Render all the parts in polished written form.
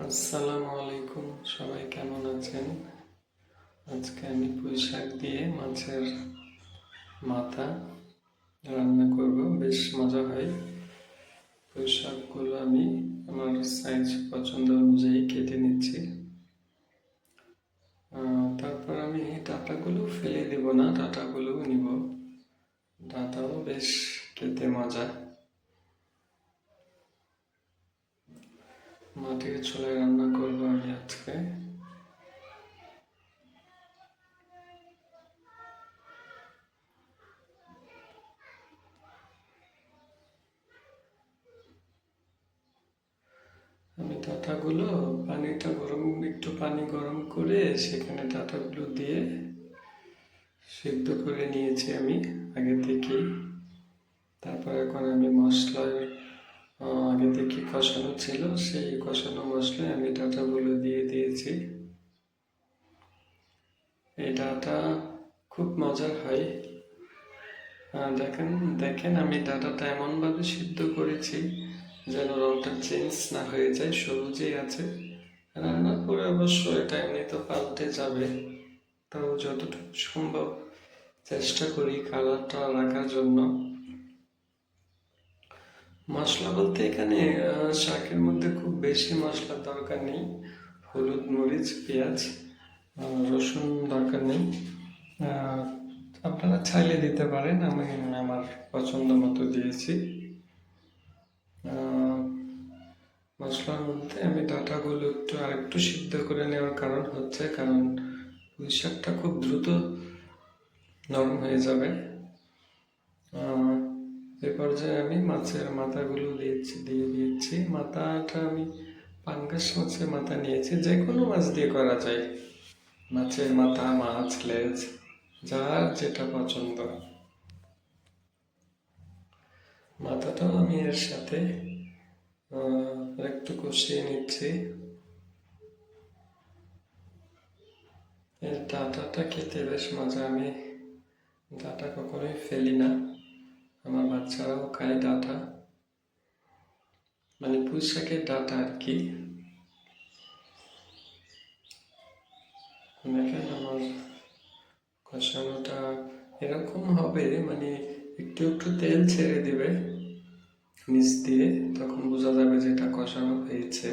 আসসালামু আলাইকুম, সবাই কেমন আছেন? আজকে আমি পুঁই শাক দিয়ে মাছের মাথা রান্না করব। বেশ মজা হয়। পুঁই শাকগুলো আমি আমার সাইজ পছন্দ অনুযায়ী কেটে নিচ্ছি। তারপর আমি ডাঁটাগুলো ফেলে দেব না, ডাঁটাগুলো নিব। ডাঁটাও বেশ খেতে মজা। মাটির চুলায় রান্না করব আমি আজকে। আমি ডাঁটাগুলো একটু পানি গরম করে সেখানে ডাঁটাগুলো দিয়ে সিদ্ধ করে নিয়েছি আমি আগে থেকেই। তারপর এখন আমি মশলার আগে থেকে কষানো ছিল, সেই কষানো মশলায় আমি ডাঁটাগুলো দিয়ে দিয়েছি। এই ডাঁটা খুব মজার হয়। দেখেন দেখেন আমি ডাঁটাটা এমনভাবে সিদ্ধ করেছি যেন রংটা চেঞ্জ না হয়ে যায়, সবুজেই আছে। রান্নার পরে অবশ্য এটা এমনি তো পাল্টে যাবে, তাও যতটুকু সম্ভব চেষ্টা করি কালারটা রাখার জন্য। মশলা বলতে এখানে শাকের মধ্যে খুব বেশি মশলার দরকার নেই। হলুদ, মরিচ, পেঁয়াজ, রসুন দরকার নেই। আপনারা চাইলে দিতে পারেন, আমি আমার পছন্দ মতো দিয়েছি। মশলার মধ্যে আমি ডাঁটাগুলো আরেকটু সিদ্ধ করে নেওয়ার কারণ হচ্ছে পুঁই শাকটা খুব দ্রুত নরম হয়ে যাবে। এ পর্যায়ে আমি মাছের মাথাগুলো দিয়ে দিয়েছি। মাথাটা আমি পাঙ্গাস মাছের মাথা নিয়েছি, যে কোনো মাছ দিয়ে করা যায়। মাছের মাথা, মাছ, লেজ, যার যেটা পছন্দ। মাথাটাও আমি এর সাথে একটু কষিয়ে নিচ্ছি। এর ডাঁটাটা খেতে বেশ মজা। আমি ডাঁটা কখনোই ফেলি না, আমার বাচ্চারাও খায় ডাঁটা, মানে পুঁই শাকের ডাঁটা আর কি। দেখেন আমার কষানোটা এরকম হবে, মানে একটু একটু তেল ছেড়ে দিবে নিচ দিয়ে, তখন বোঝা যাবে যে এটা কষানো হয়েছে।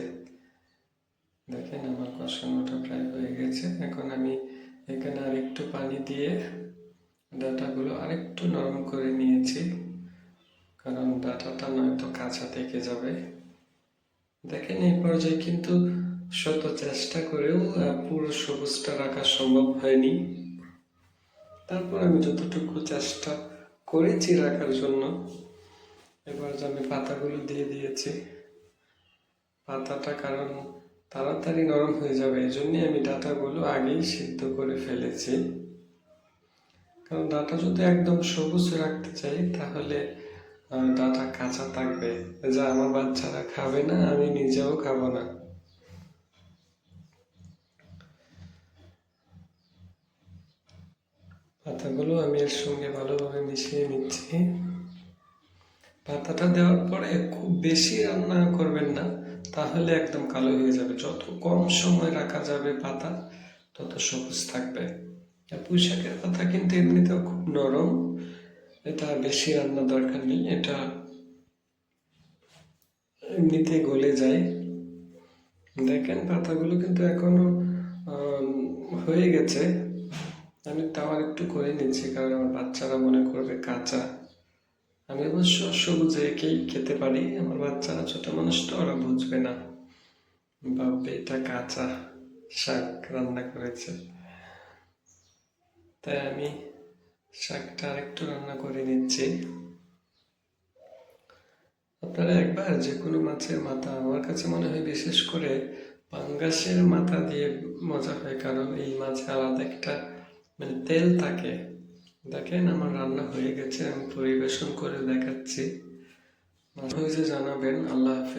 দেখেন আমার কষানোটা প্রায় হয়ে গেছে। এখন আমি এখানে আরেকটু পানি দিয়ে ডাঁটাগুলো আরেকটু নরম করে নিয়েছি, কারণ ডাঁটাটা নয়তো কাঁচা থেকে যাবে। দেখেন এই পর্যায়ে কিন্তু শত চেষ্টা করেও পুরো সবুজটা রাখা সম্ভব হয়নি। তারপর আমি যতটুকু চেষ্টা করেছি রাখার জন্য, এবার আমি পাতাগুলো দিয়ে দিয়েছি। পাতাটা কারণ তাড়াতাড়ি নরম হয়ে যাবে, এই জন্যই আমি ডাঁটাগুলো আগেই সিদ্ধ করে ফেলেছি। কারণ ডাঁটা যদি একদম সবুজ রাখতে চাই তাহলে ডাঁটা কাঁচা থাকবে, যা আমার বাচ্চারা খাবে না, আমি নিজেও খাবো না। পাতাগুলো আমি এর সঙ্গে ভালোভাবে মিশিয়ে নিচ্ছি। পাতাটা দেওয়ার পরে খুব বেশি রান্না করবেন না, তাহলে একদম কালো হয়ে যাবে। যত কম সময় রাখা যাবে পাতা, তত সবুজ থাকবে। পুঁই শাকের পাতা কিন্তু এমনিতেও খুব নরম, এটা বেশি রান্না দরকার নেই, এটা এমনিতে গলে যায়। দেখেন পাতাগুলো কিন্তু এখনো হয়ে গেছে। আমি তাও আর একটু করে নিচ্ছি, কারণ আমার বাচ্চারা মনে করবে কাঁচা। আমি অবশ্য সবুজ একেই খেতে পারি, আমার বাচ্চারা ছোট মানুষ তো, ওরা বুঝবে না, ভাববে এটা কাঁচা শাক রান্না করেছে। তাই আমি শাকটা আরেকটু রান্না করে নিচ্ছি। আপনারা একবার যে কোনো মাছের মাথা, আমার কাছে মনে হয় বিশেষ করে পাঙ্গাসের মাথা দিয়ে মজা হয়, কারণ এই মাছে আলাদা একটা মানে তেল থাকে। দেখেন আমার রান্না হয়ে গেছে, আমি পরিবেশন করে দেখাচ্ছি। হয়েছে জানাবেন। আল্লাহ হাফেজ।